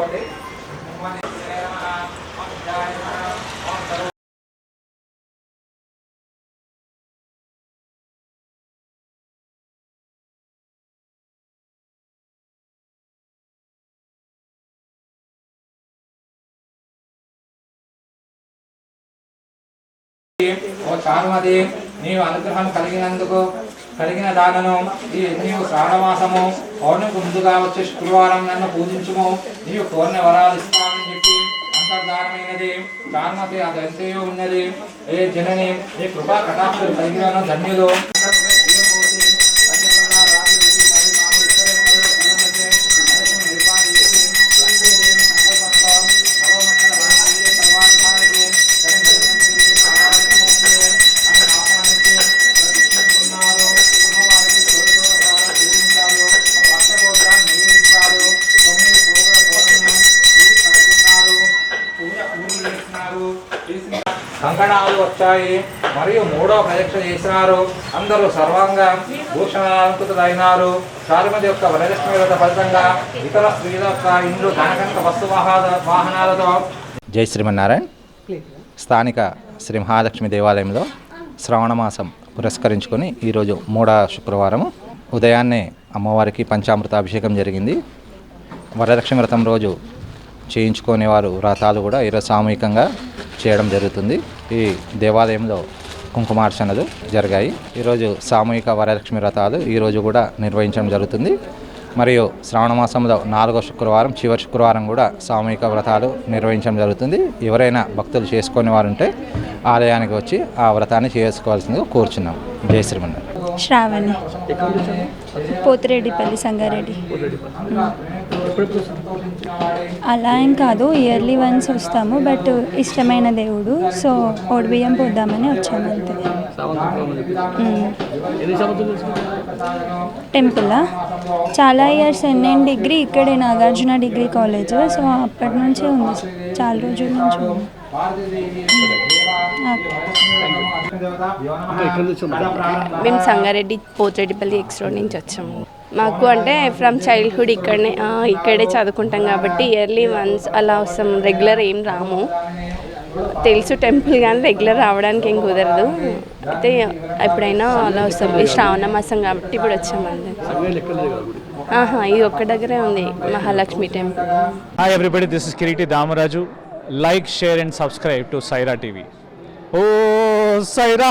ఓ చారుమతి నీవు అనుగ్రహం కలిగిన దానను నీవు శ్రావణమాసము పౌర్ణమికి ముందుగా వచ్చే శుక్రవారం నన్ను పూజించుము, నీవు కోరిన వరాలు ఇస్తానని చెప్పి అంతర్ధానమైనది. చారుమతి అదంతయో ఉన్నది. ఏ జనని నీ కృపా కటాక్షలు కలిగిన ధన్యులు. కంకణాలు వచ్చాయి మరియు మూడో ప్రదక్షిణ చేసినారు. అందరూ సర్వంగా భూషణాలంకృతులైనారు. చారుమతి యొక్క వరలక్ష్మి వ్రత ఫలితంగా ఇతర స్త్రీల యొక్క ఇండ్లు ధనకంత వస్తు వాహనాలతో. జై శ్రీమన్నారాయణ. స్థానిక శ్రీ మహాలక్ష్మి దేవాలయంలో శ్రావణమాసం పురస్కరించుకొని ఈరోజు మూడో శుక్రవారం ఉదయాన్నే అమ్మవారికి పంచామృతాభిషేకం జరిగింది. వరలక్ష్మి వ్రతం రోజు చేయించుకునే వారు వ్రతాలు కూడా ఈరోజు సామూహికంగా చేయడం జరుగుతుంది. ఈ దేవాలయంలో కుంకుమార్చనలు జరిగాయి. ఈరోజు సామూహిక వరలక్ష్మి వ్రతాలు ఈరోజు కూడా నిర్వహించడం జరుగుతుంది. మరియు శ్రావణ మాసంలో 4వ శుక్రవారం చివరి శుక్రవారం కూడా సామూహిక వ్రతాలు నిర్వహించడం జరుగుతుంది. ఎవరైనా భక్తులు చేసుకునే వారు ఉంటే ఆలయానికి వచ్చి ఆ వ్రతాన్ని చేసుకోవాల్సిందిగా కోరుచున్నాం. జై శ్రీమన్నారాయణ. శ్రావణి, పోతిరెడ్డిపల్లి, సంగారెడ్డి. అలా ఏం కాదు, ఇయర్లీ వన్స్ వస్తాము. బట్ ఇష్టమైన దేవుడు, సో ఓడిబియ్యం పోద్దామని వచ్చాము అంతే. టెంపులా చాలా ఇయర్స్. ఎన్ఎన్ డిగ్రీ ఇక్కడే నాగార్జున డిగ్రీ కాలేజ్. సో అప్పటి నుంచే ఉంది, చాలా రోజుల నుంచి ఉంది. మేము సంగారెడ్డి పోతిరెడ్డిపల్లి ఎక్స్ రోడ్ నుంచి వచ్చాము. మాకు అంటే ఫ్రమ్ చైల్డ్హుడ్ ఇక్కడే చదువుకుంటాం కాబట్టి ఇయర్లీ వన్స్ అలా వస్తాం. రెగ్యులర్ ఏం రాము. తెలుసు టెంపుల్, కానీ రెగ్యులర్ రావడానికి ఏం కుదరదు. అయితే ఎప్పుడైనా అలా వస్తాం. ఈ శ్రావణ మాసం కాబట్టి ఇప్పుడు వచ్చామండి. ఇది ఒక్క దగ్గరే ఉంది, Mahalakshmi temple. Hi everybody, this is Kiriti Damaraju. Like, share and subscribe to Saira TV. Oh Sye Raa.